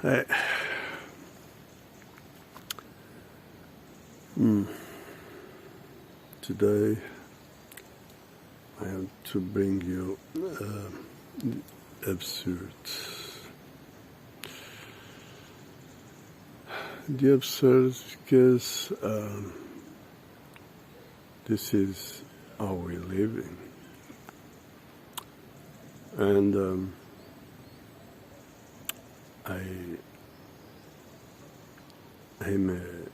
I, today I have to bring you the absurd. The absurd because this is how we're living. And I am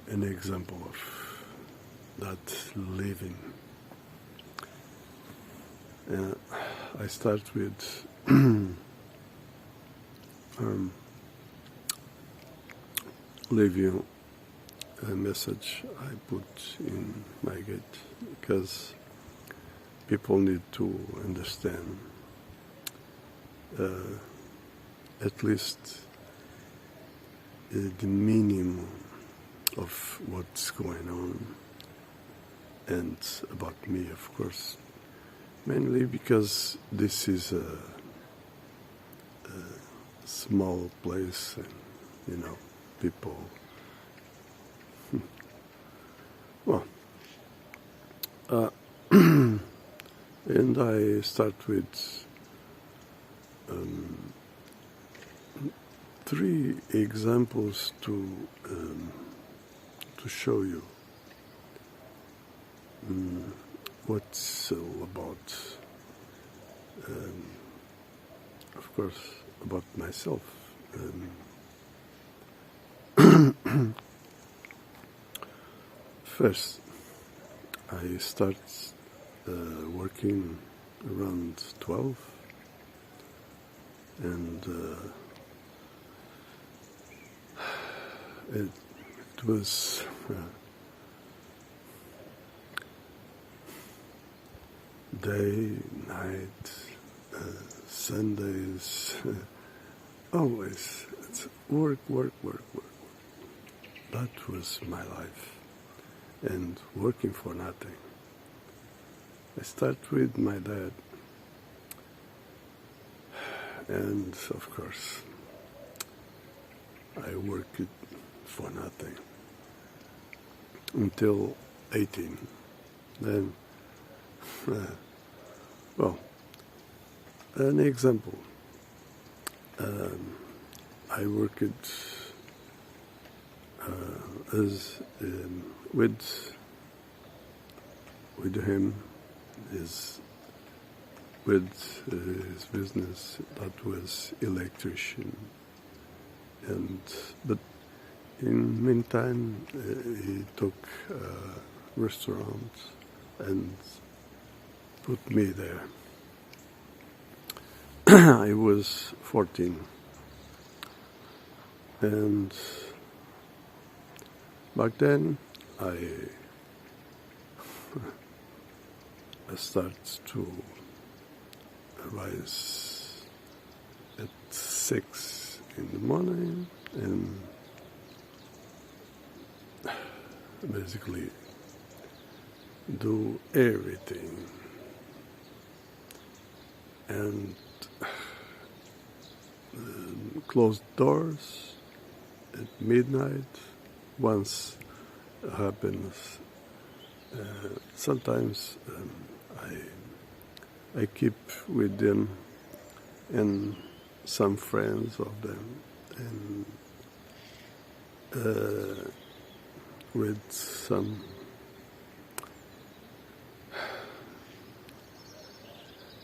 an example of that living. I start with leave you a message I put in my gate because people need to understand at least the minimum of what's going on, and about me, of course, mainly because this is a small place and, people, well, and I start with 3 examples to show you what's all about. Of course, about myself. First, I start working around 12, and it was day, night, Sundays, always it's work. That was my life, and working for nothing. I start with my dad, and of course I worked for nothing until 18. Then, well, an example. I worked with him with his business that was electrician, but in meantime he took a restaurant and put me there. I was 14, and back then I started to rise at 6 in the morning and basically do everything, and close doors at midnight. Once happens, sometimes I keep with them and some friends of them, and with some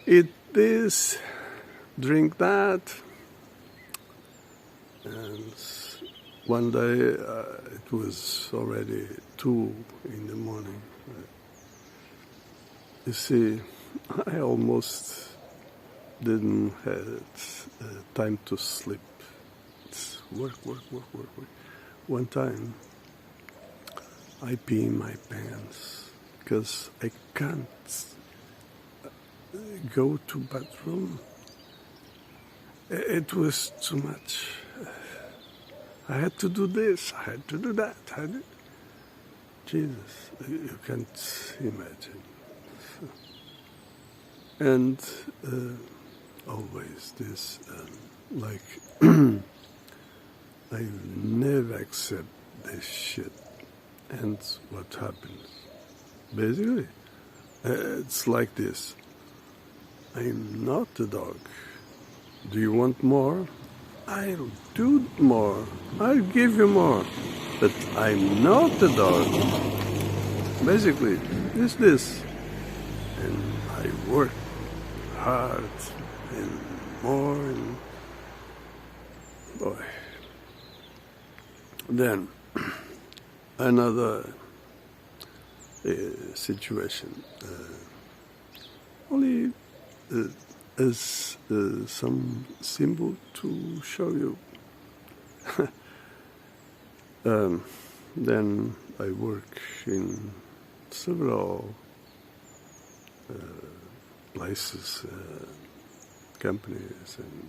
eat this, drink that, and one day it was already 2 in the morning. You see, I almost didn't have time to sleep. It's work. One time, I pee in my pants because I can't go to bathroom. It was too much. I had to do this, I had to do that. Jesus, you can't imagine. And always this, like, I never accept this shit. And what happens? Basically, it's like this. I'm not a dog. Do you want more? I'll do more. I'll give you more. But I'm not a dog. Basically, it's this. And I work hard and more and boy. Then another situation. Only as some symbol to show you. Then I work in several places, companies, and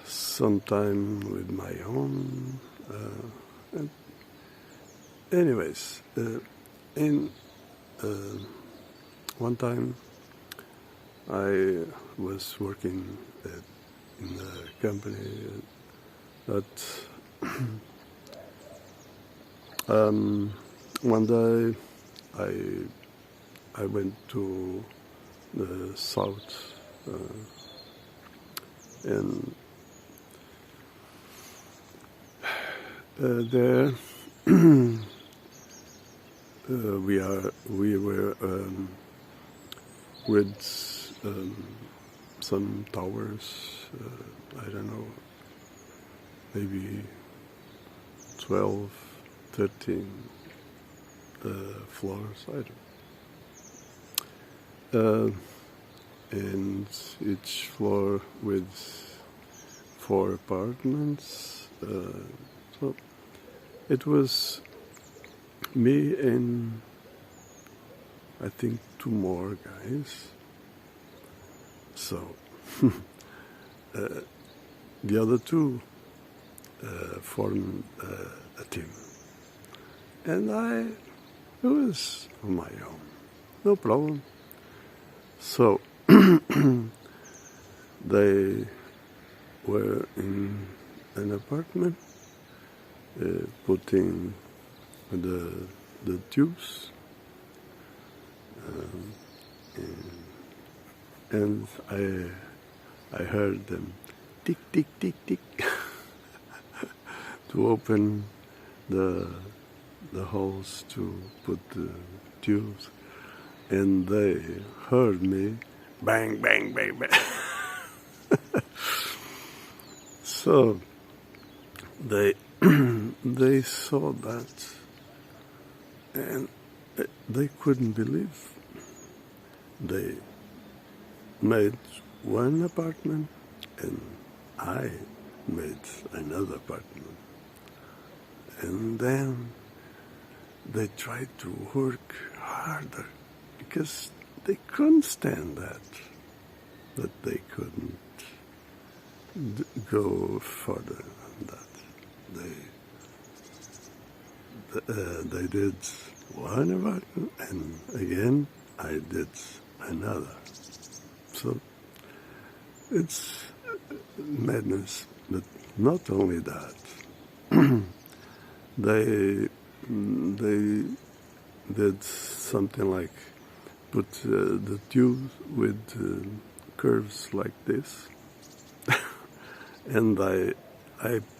sometime with my own. And anyways, in one time I was working in a company that one day I went to the south and there we were with some towers, I don't know, maybe 12, 13 floors, I don't. And each floor with 4 apartments. So it was me and I think 2 more guys. So the other 2 formed a team. And it was on my own, no problem. So they were in an apartment, putting the tubes, and I heard them tick tick tick tick to open the holes to put the tubes, and they heard me bang bang bang bang. So they saw that, and they couldn't believe. They made one apartment, and I made another apartment. And then they tried to work harder because they couldn't stand that they couldn't go further than that. They did one apartment, and again I did another. So it's madness, but not only that. They did something like put the tubes with curves like this, and I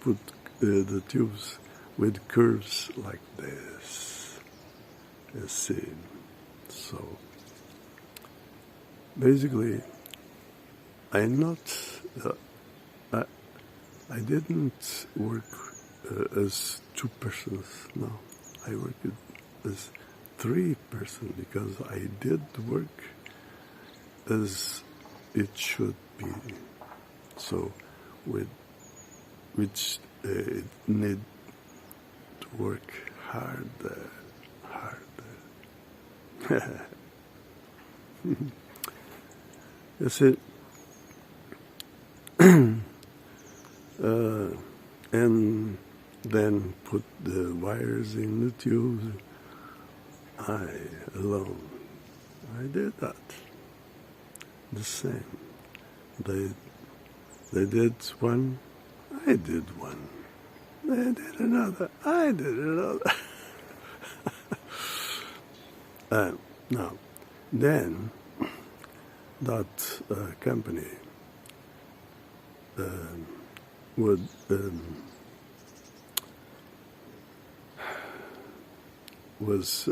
put the tubes with curves like this. You see, so basically, I didn't work as 2 persons. No, I worked as 3 persons because I did work as it should be. So, which it need to work harder. You see. And then put the wires in the tubes. I alone, I did that. The same. They did one, I did one. I did another. I did another. Now, then that company would was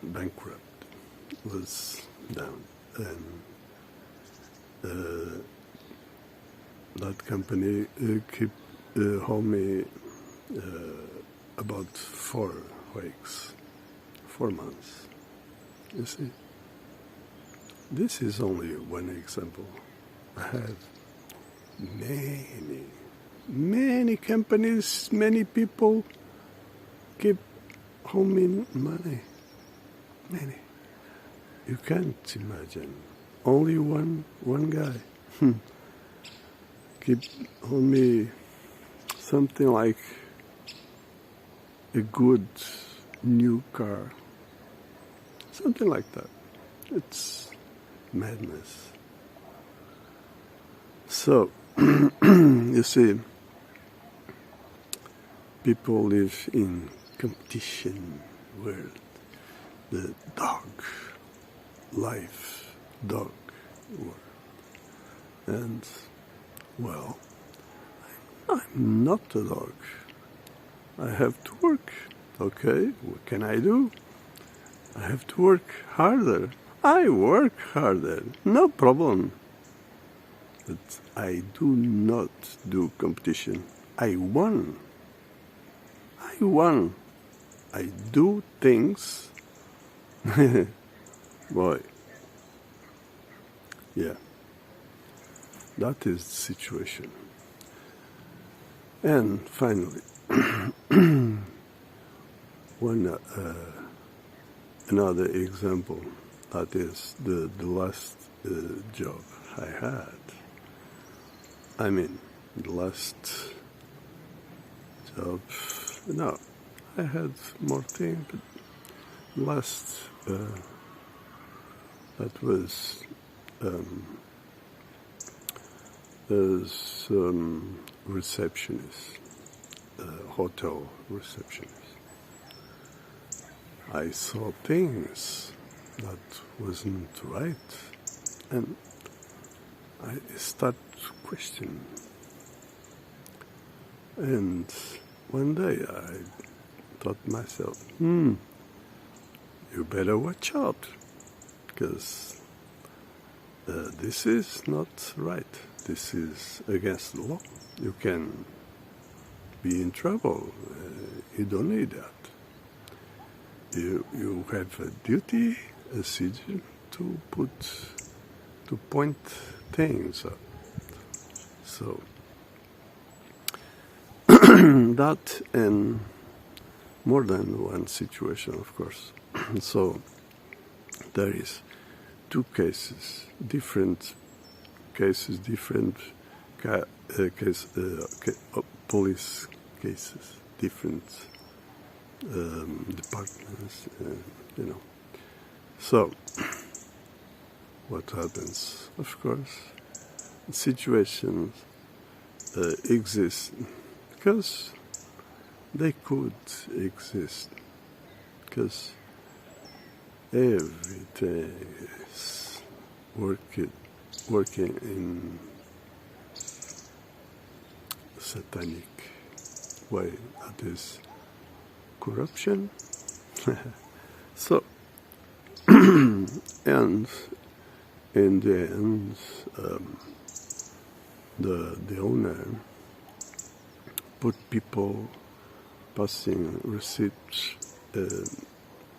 bankrupt, was down, and that company kept hold me about 4 weeks, 4 months. You see, this is only one example. I have many companies, many people keep holding money. Many. You can't imagine. Only one guy keep on me something like a good new car. Something like that. It's madness. So, you see, people live in competition world. The dog life, dog world. And, well, I'm not a dog. I have to work. Okay, what can I do? I have to work harder. I work harder, no problem. But I do not do competition. I won. I do things. Boy. Yeah. That is the situation. And finally, another example, that is the last job I had. I mean, the last job, no, I had more things, but last, that was as receptionist, hotel receptionist. I saw things that wasn't right, and I start to question. And one day I thought myself, you better watch out, because this is not right. This is against the law. You can be in trouble. You don't need that. You have a duty, a citizen, to point things up. So that, and more than one situation, of course. So there is 2 cases, different cases, different police cases, different departments, So, what happens? Of course, situations exist because they could exist, because everything is working in satanic way, that is corruption. So, and in the end, the owner put people passing receipts,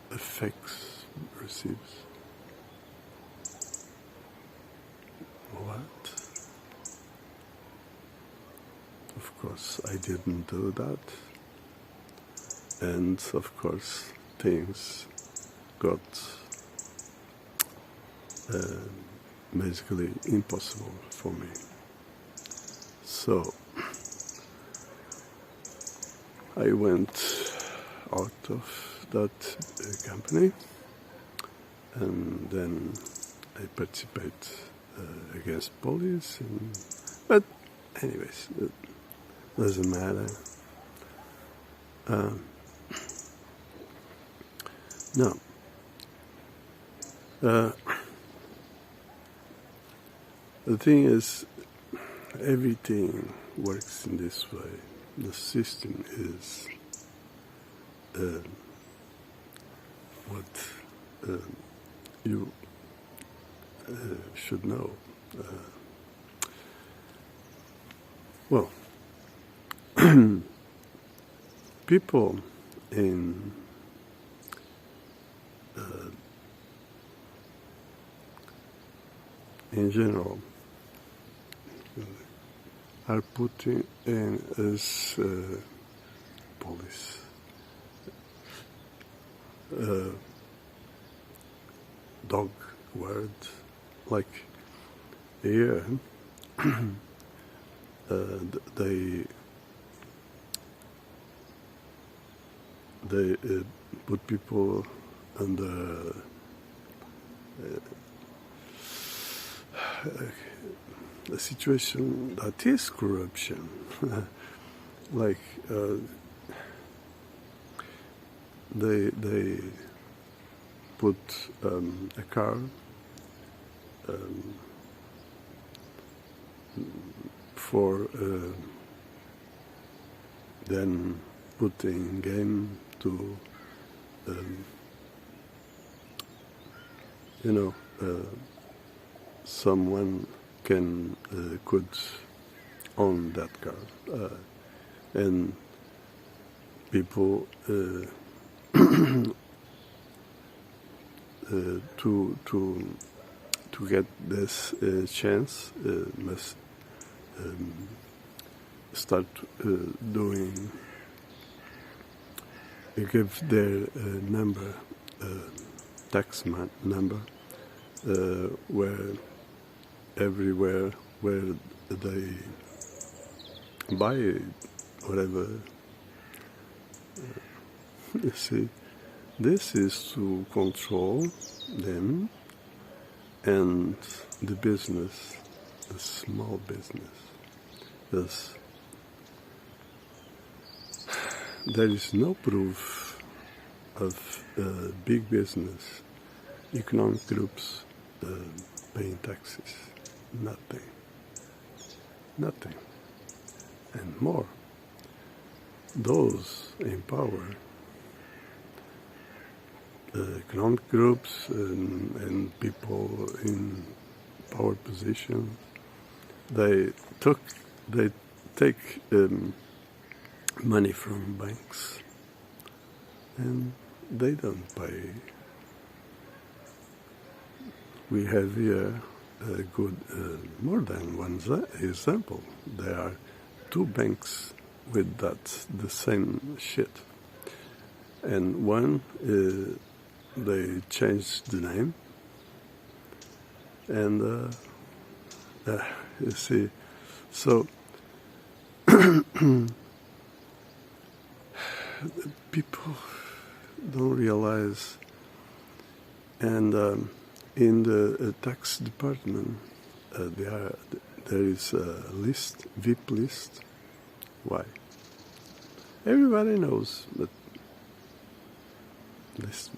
fake receipts. What? Of course, I didn't do that. And of course, things got basically impossible for me. So I went out of that company, and then I participate against police, and But anyways, it doesn't matter. No. The thing is, everything works in this way. The system is what you should know. Well, people in general are putting in as police dog word, like here they put people under a situation that is corruption. Like they put a car for then putting game to someone could own that car, and people to get this chance must start doing give their number, tax number, where everywhere where they buy whatever. You see, this is to control them and the business, the small business. Thus, there is no proof of big business, economic groups paying taxes. Nothing. Nothing. And more. Those in power, economic groups and people in power positions, they take money from banks and they don't pay. We have here a good, more than one example. There are two banks with the same shit. And one, they changed the name. And you see, so people don't realize, and in the tax department there is a list, VIP list. Why? Everybody knows, but this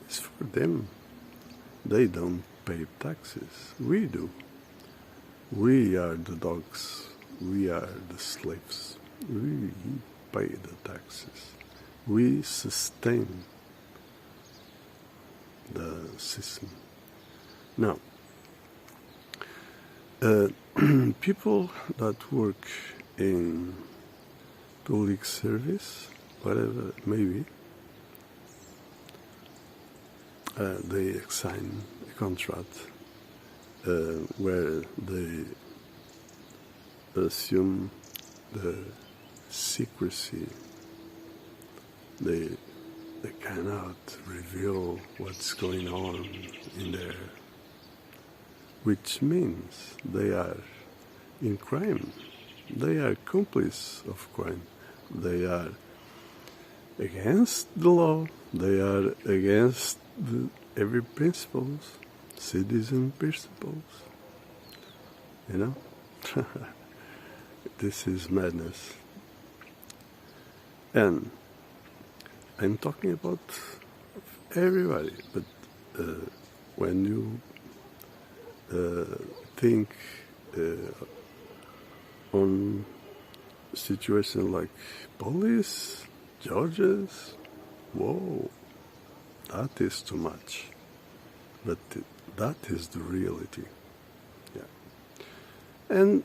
is for them. They don't pay taxes. We do. We are the dogs. We are the slaves. We pay the taxes. We sustain the system. Now, people that work in public service, whatever it may be, they sign a contract where they assume the secrecy. They cannot reveal what's going on in there, which means they are in crime. They are accomplices of crime. They are against the law. They are against every principles, citizen principles. You know, This is madness. And I'm talking about everybody, but when you think on situation like police, judges, whoa, that is too much. But that is the reality. Yeah. And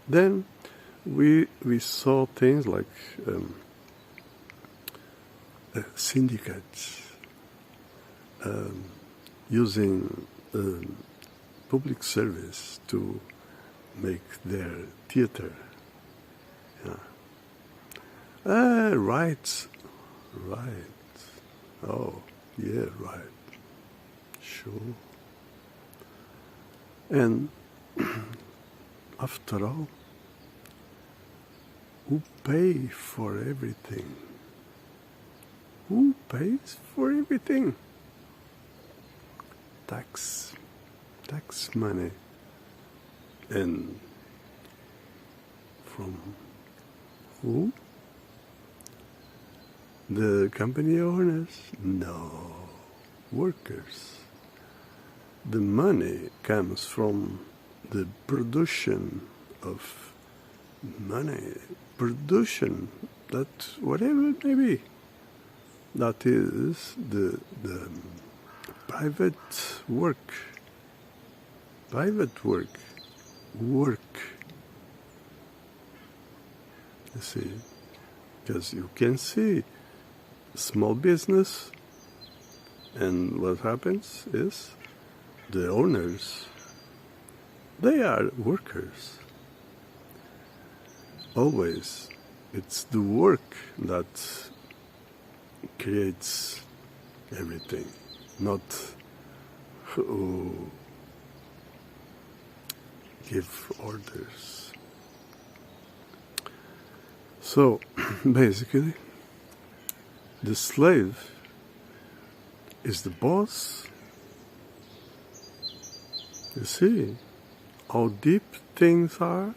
then we saw things like syndicates using public service to make their theater. Yeah. Right. Oh, yeah, right. Sure. And after all, who pays for everything? Who pays for everything? Tax money. And from who? The company owners? No, workers. The money comes from the production of money, production, that whatever it may be. That is the private work. You see, because you can see small business, and what happens is the owners, they are workers. Always, it's the work that creates everything, not who give orders. So, basically, the slave is the boss. You see how deep things are?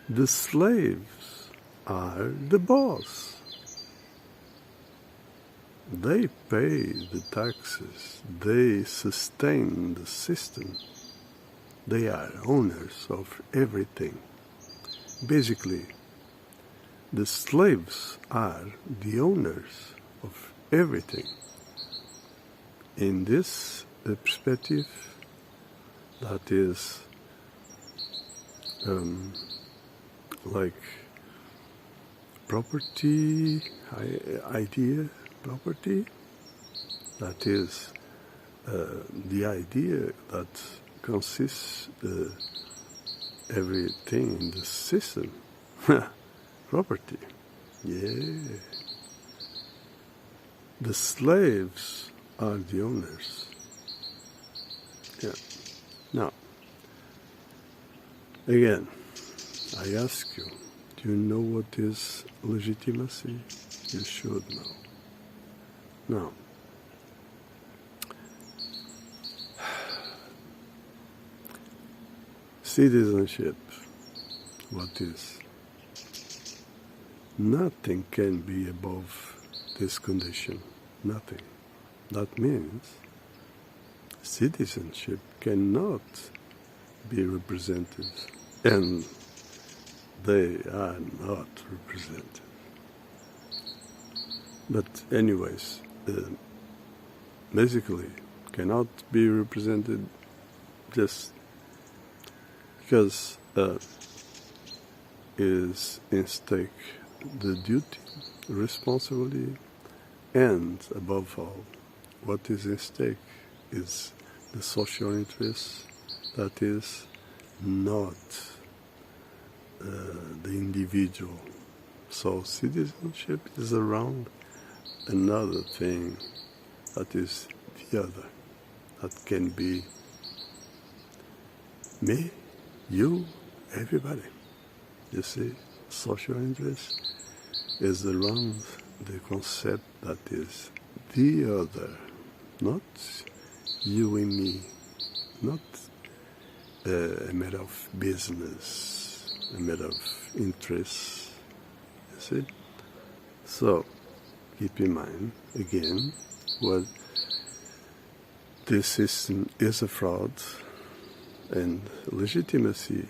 The slaves are the boss. They pay the taxes. They sustain the system. They are owners of everything. Basically, the slaves are the owners of everything. In this perspective, that is like property, property, that is the idea that consists everything in the system. Property, yeah. The slaves are the owners. Yeah. Now, again, I ask you, do you know what is legitimacy? You should know. Now, citizenship, what is? Nothing can be above this condition. Nothing. That means citizenship cannot be represented, and they are not represented. But anyways, basically cannot be represented just because is in stake the duty, responsibility, and above all, what is in stake is the social interest, that is not the individual. So citizenship is around another thing that is the other, that can be me, you, everybody. You see, social interest is around the concept that is the other, not you and me, not a matter of business, a matter of interest, you see? So, keep in mind, again, what this system is a fraud, and legitimacy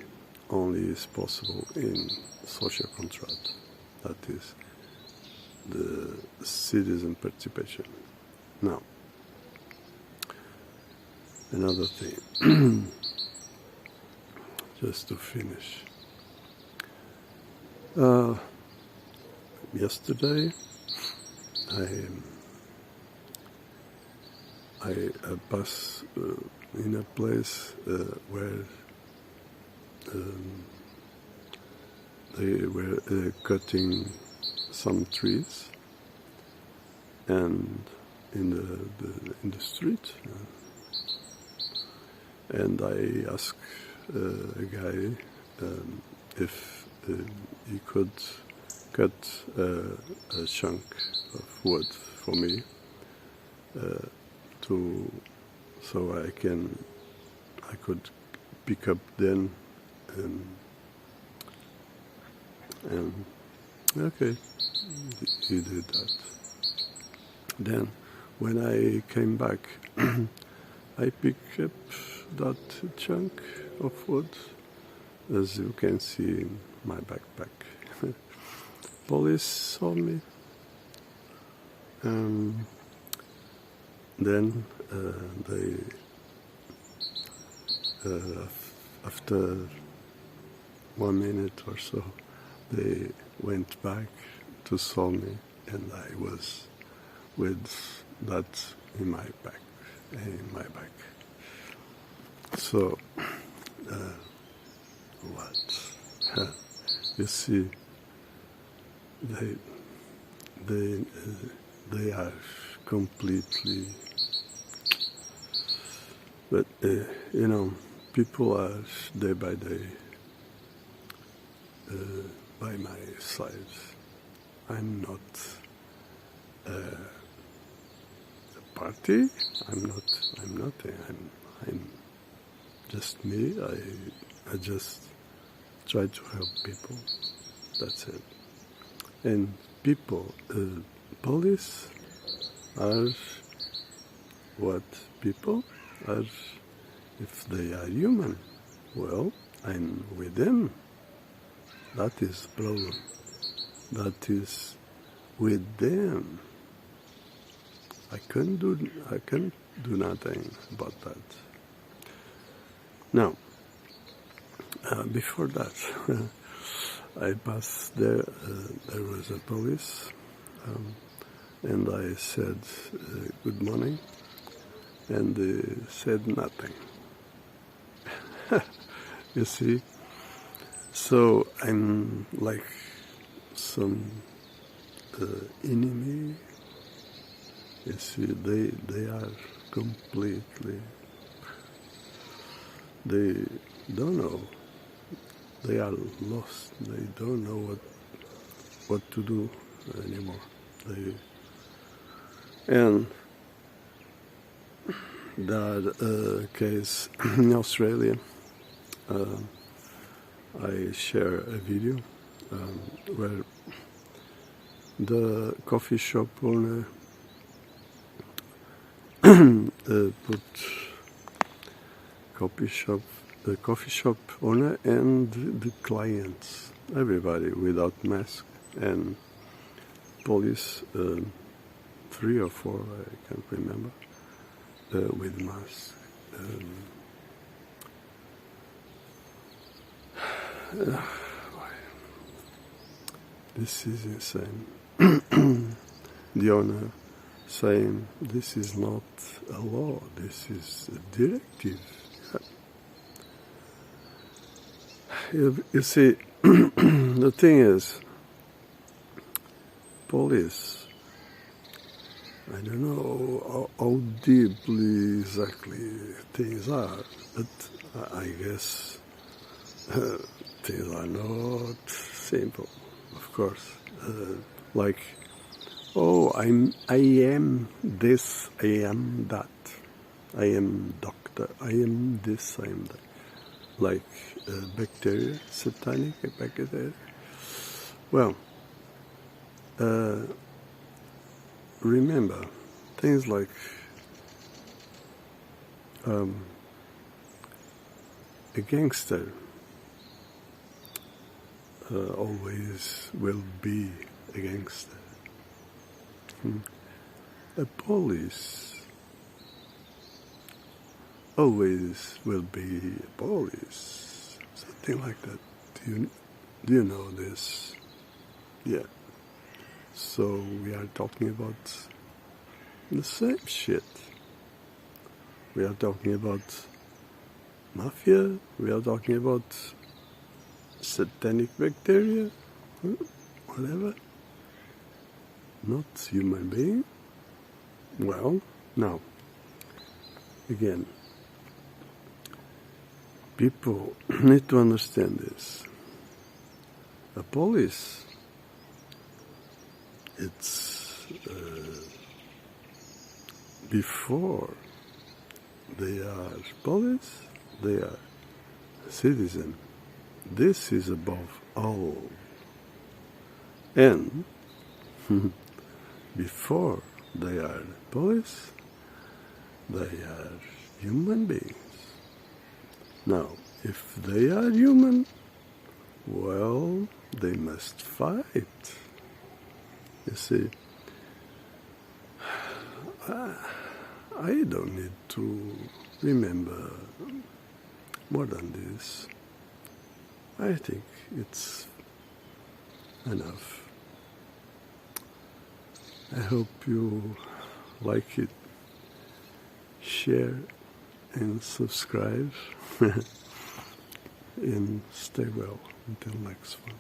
only is possible in social contract, that is, the citizen participation. Now, another thing, just to finish. Yesterday, I passed in a place where they were cutting some trees, and in the street, and I asked a guy if he could cut a chunk of wood for me, so I could pick up then, and okay, he did that. Then, when I came back, I picked up that chunk of wood, as you can see in my backpack. Police saw me. Then they, after 1 minute or so, they went back to saw me, and I was with that in my back. So, what? You see, they are completely. But people are day by day by my side. I'm not a party. I'm just me. I just try to help people. That's it. And people, police are what people are. If they are human, well, I'm with them. That is the problem. That is with them. I can't do nothing about that. Now, before that, I passed there. There was a police, and I said good morning, and they said nothing. You see, so I'm like some enemy. You see, they are completely. They don't know. They are lost. They don't know what to do anymore. And that case in Australia, I share a video where the coffee shop owner put the coffee shop owner and the clients, everybody without mask, and police, 3 or 4, I can't remember, with mask. This is insane. The owner saying this is not a law, this is a directive. You see, the thing is, police, I don't know how deeply exactly things are, but I guess things are not simple, of course. Like, oh, I am this, I am that, I am doctor, I am this, I am that. like bacteria, satanic bacteria. Well, remember things like a gangster always will be a gangster. A police always will be a police. Something like that. Do you know this? Yeah. So we are talking about the same shit. We are talking about mafia. We are talking about satanic bacteria. Whatever. Not human being. Well, now, again, people need to understand this. A police, it's before they are police, they are citizen. This is above all. And before they are police, they are human beings. Now, if they are human, well, they must fight. You see, I don't need to remember more than this. I think it's enough. I hope you like it, share and subscribe, and stay well until next one.